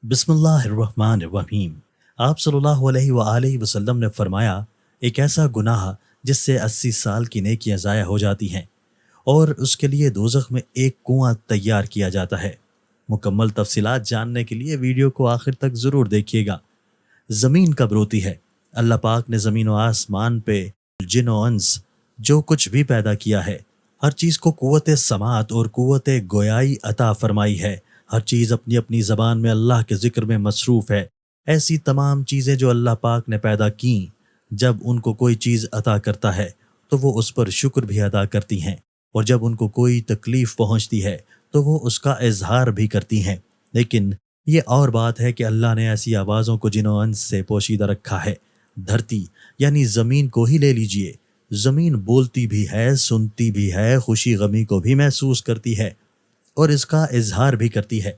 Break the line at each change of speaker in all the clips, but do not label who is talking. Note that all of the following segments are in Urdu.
بسم اللہ الرحمن الرحیم۔ آپ صلی اللہ علیہ وآلہ وسلم نے فرمایا، ایک ایسا گناہ جس سے 80 سال کی نیکیاں ضائع ہو جاتی ہیں اور اس کے لیے دوزخ میں ایک کنواں تیار کیا جاتا ہے۔ مکمل تفصیلات جاننے کے لیے ویڈیو کو آخر تک ضرور دیکھیے گا۔ زمین کب روتی ہے؟ اللہ پاک نے زمین و آسمان پہ جن و انس جو کچھ بھی پیدا کیا ہے، ہر چیز کو قوت سماعت اور قوت گویائی عطا فرمائی ہے۔ ہر چیز اپنی اپنی زبان میں اللہ کے ذکر میں مصروف ہے۔ ایسی تمام چیزیں جو اللہ پاک نے پیدا کیں، جب ان کو کوئی چیز عطا کرتا ہے تو وہ اس پر شکر بھی ادا کرتی ہیں، اور جب ان کو کوئی تکلیف پہنچتی ہے تو وہ اس کا اظہار بھی کرتی ہیں۔ لیکن یہ اور بات ہے کہ اللہ نے ایسی آوازوں کو جن و انس سے پوشیدہ رکھا ہے۔ دھرتی یعنی زمین کو ہی لے لیجئے، زمین بولتی بھی ہے، سنتی بھی ہے، خوشی غمی کو بھی محسوس کرتی ہے اور اس کا اظہار بھی کرتی ہے۔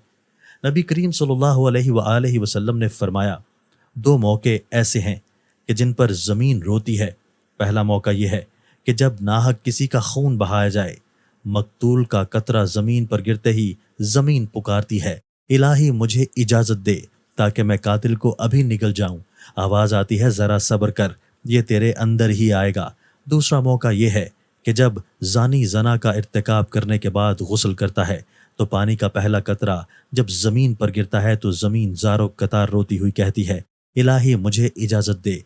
نبی کریم صلی اللہ علیہ وآلہ وسلم نے فرمایا، دو موقع ایسے ہیں کہ جن پر زمین روتی ہے۔ پہلا موقع یہ ہے کہ جب ناحق کسی کا خون بہایا جائے، مقتول کا قطرہ زمین پر گرتے ہی زمین پکارتی ہے، الہی مجھے اجازت دے تاکہ میں قاتل کو ابھی نگل جاؤں۔ آواز آتی ہے، ذرا صبر کر، یہ تیرے اندر ہی آئے گا۔ دوسرا موقع یہ ہے کہ جب زانی زنا کا ارتکاب کرنے کے بعد غسل کرتا ہے تو پانی کا پہلا قطرہ جب زمین پر گرتا ہے تو زمین زاروں قطار روتی ہوئی کہتی ہے، الہی مجھے اجازت دے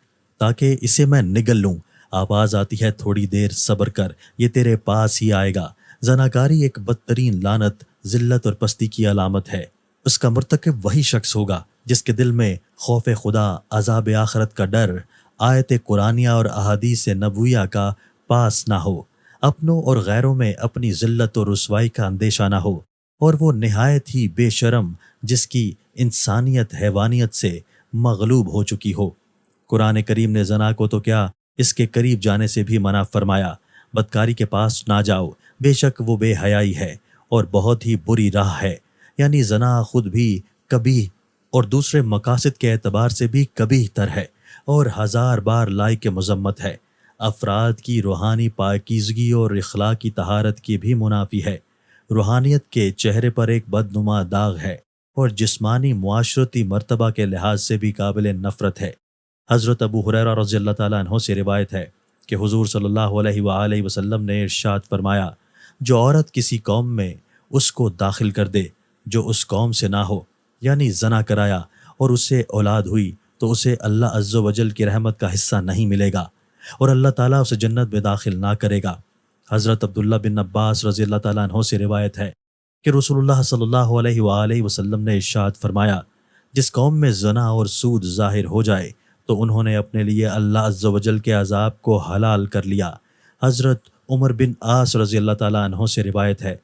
تاکہ اسے میں نگل لوں۔ آواز آتی ہے، تھوڑی دیر صبر کر، یہ تیرے پاس ہی آئے گا۔ زناکاری ایک بدترین لعنت، ذلت اور پستی کی علامت ہے۔ اس کا مرتکب وہی شخص ہوگا جس کے دل میں خوف خدا، عذاب آخرت کا ڈر، آیت قرآنیہ اور احادیث نبویہ کا پاس نہ ہو، اپنوں اور غیروں میں اپنی ذلت اور رسوائی کا اندیشہ نہ ہو، اور وہ نہایت ہی بے شرم جس کی انسانیت حیوانیت سے مغلوب ہو چکی ہو۔ قرآن کریم نے زنا کو تو کیا، اس کے قریب جانے سے بھی منع فرمایا۔ بدکاری کے پاس نہ جاؤ، بے شک وہ بے حیائی ہے اور بہت ہی بری راہ ہے۔ یعنی زنا خود بھی کبیح اور دوسرے مقاصد کے اعتبار سے بھی کبیح تر ہے اور ہزار بار لائق مذمت ہے۔ افراد کی روحانی پاکیزگی اور اخلاقی طہارت کی بھی منافی ہے۔ روحانیت کے چہرے پر ایک بدنما داغ ہے اور جسمانی معاشرتی مرتبہ کے لحاظ سے بھی قابل نفرت ہے۔ حضرت ابو ہریرہ رضی اللہ تعالیٰ عنہ سے روایت ہے کہ حضور صلی اللہ علیہ وآلہ وسلم نے ارشاد فرمایا، جو عورت کسی قوم میں اس کو داخل کر دے جو اس قوم سے نہ ہو، یعنی زنا کرایا اور اس سے اولاد ہوئی، تو اسے اللہ عز و جل کی رحمت کا حصہ نہیں ملے گا اور اللہ تعالیٰ اسے جنت میں داخل نہ کرے گا۔ حضرت عبداللہ بن عباس رضی اللہ تعالیٰ عنہ سے روایت ہے کہ رسول اللہ صلی اللہ علیہ وآلہ وسلم نے ارشاد فرمایا، جس قوم میں زنا اور سود ظاہر ہو جائے تو انہوں نے اپنے لیے اللہ عز و جل کے عذاب کو حلال کر لیا۔ حضرت عمر بن عاص رضی اللہ تعالیٰ عنہ سے روایت ہے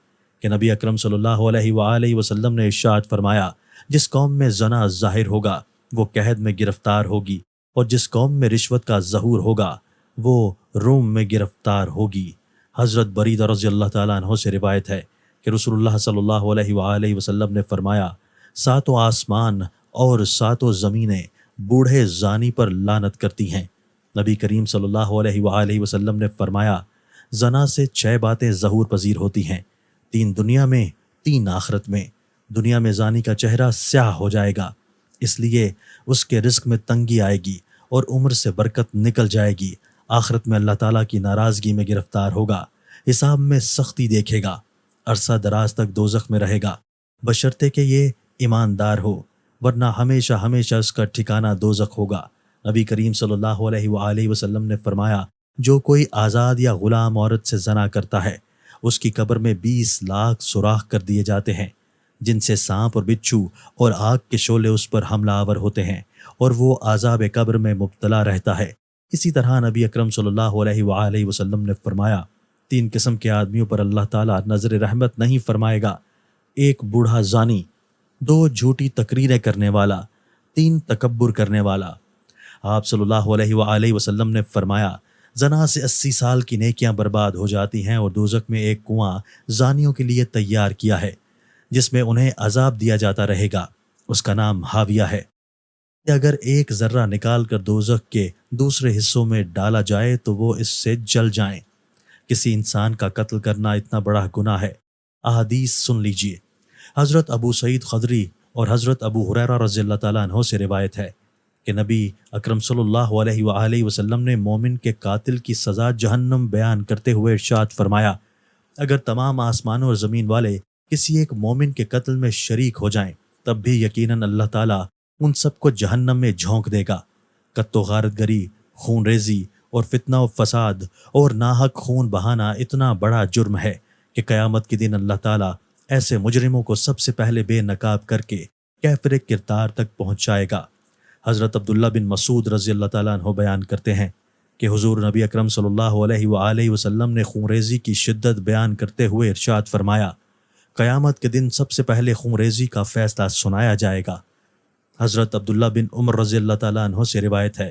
کہ نبی اکرم صلی اللہ علیہ وآلہ وسلم نے ارشاد فرمایا، جس قوم میں زنا ظاہر ہوگا وہ قحط میں گرفتار ہوگی، اور جس قوم میں رشوت کا ظہور ہوگا وہ روم میں گرفتار ہوگی۔ حضرت بریدہ رضی اللہ تعالیٰ عنہ سے روایت ہے کہ رسول اللہ صلی اللہ علیہ وآلہ وسلم نے فرمایا، ساتوں آسمان اور ساتوں زمینیں بوڑھے زانی پر لعنت کرتی ہیں۔ نبی کریم صلی اللہ علیہ وآلہ وسلم نے فرمایا، زنا سے 6 باتیں ظہور پذیر ہوتی ہیں، 3 دنیا میں، 3 آخرت میں۔ دنیا میں زانی کا چہرہ سیاہ ہو جائے گا، اس لیے اس کے رزق میں تنگی آئے گی اور عمر سے برکت نکل جائے گی۔ آخرت میں اللہ تعالیٰ کی ناراضگی میں گرفتار ہوگا، حساب میں سختی دیکھے گا، عرصہ دراز تک دوزخ میں رہے گا، بشرطے کہ یہ ایماندار ہو، ورنہ ہمیشہ ہمیشہ اس کا ٹھکانہ دوزخ ہوگا۔ نبی کریم صلی اللہ علیہ وآلہ وسلم نے فرمایا، جو کوئی آزاد یا غلام عورت سے زنا کرتا ہے، اس کی قبر میں 20 لاکھ سوراخ کر دیے جاتے ہیں، جن سے سانپ اور بچھو اور آگ کے شعلے اس پر حملہ آور ہوتے ہیں، اور وہ عذاب قبر میں مبتلا رہتا ہے۔ اسی طرح نبی اکرم صلی اللہ علیہ وآلہ وسلم نے فرمایا، 3 قسم کے آدمیوں پر اللہ تعالیٰ نظر رحمت نہیں فرمائے گا: 1 بوڑھا زانی، 2 جھوٹی تقریریں کرنے والا، 3 تکبر کرنے والا۔ آپ صلی اللہ علیہ وآلہ وسلم نے فرمایا، زنا سے 80 سال کی نیکیاں برباد ہو جاتی ہیں، اور دوزخ میں ایک کنواں زانیوں کے لیے تیار کیا ہے جس میں انہیں عذاب دیا جاتا رہے گا، اس کا نام حاویہ ہے۔ اگر ایک ذرہ نکال کر دوزخ کے دوسرے حصوں میں ڈالا جائے تو وہ اس سے جل جائیں۔ کسی انسان کا قتل کرنا اتنا بڑا گناہ ہے۔ احادیث سن لیجئے۔ حضرت ابو سعید خدری اور حضرت ابو ہریرہ رضی اللہ تعالیٰ عنہ سے روایت ہے کہ نبی اکرم صلی اللہ علیہ وآلہ وسلم نے مومن کے قاتل کی سزا جہنم بیان کرتے ہوئے ارشاد فرمایا، اگر تمام آسمانوں اور زمین والے کسی ایک مومن کے قتل میں شریک ہو جائیں تب بھی یقیناً اللہ تعالیٰ ان سب کو جہنم میں جھونک دے گا۔ قتل و غارت گری، خون ریزی اور فتنہ و فساد اور ناحق خون بہانا اتنا بڑا جرم ہے کہ قیامت کے دن اللہ تعالیٰ ایسے مجرموں کو سب سے پہلے بے نقاب کر کے کیفر کردار تک پہنچائے گا۔ حضرت عبداللہ بن مسعود رضی اللہ تعالیٰ عنہ بیان کرتے ہیں کہ حضور نبی اکرم صلی اللہ علیہ وآلہ وسلم نے خون ریزی کی شدت بیان کرتے ہوئے ارشاد فرمایا، قیامت کے دن سب سے پہلے خون ریزی کا فیصلہ سنایا جائے گا۔ حضرت عبداللہ بن عمر رضی اللہ تعالیٰ عنہ سے روایت ہے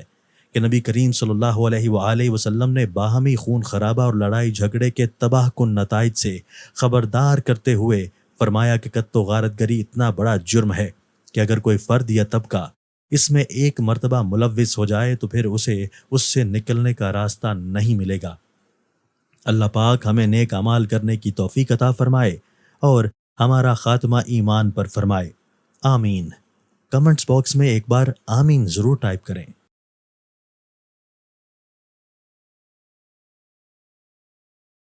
کہ نبی کریم صلی اللہ علیہ وآلہ وسلم نے باہمی خون خرابہ اور لڑائی جھگڑے کے تباہ کن نتائج سے خبردار کرتے ہوئے فرمایا کہ قتل و غارت گری اتنا بڑا جرم ہے کہ اگر کوئی فرد یا طبقہ اس میں ایک مرتبہ ملوث ہو جائے تو پھر اسے اس سے نکلنے کا راستہ نہیں ملے گا۔ اللہ پاک ہمیں نیک اعمال کرنے کی توفیق عطا فرمائے اور ہمارا خاتمہ ایمان پر فرمائے، آمین۔ کمنٹس باکس میں ایک بار آمین ضرور ٹائپ کریں۔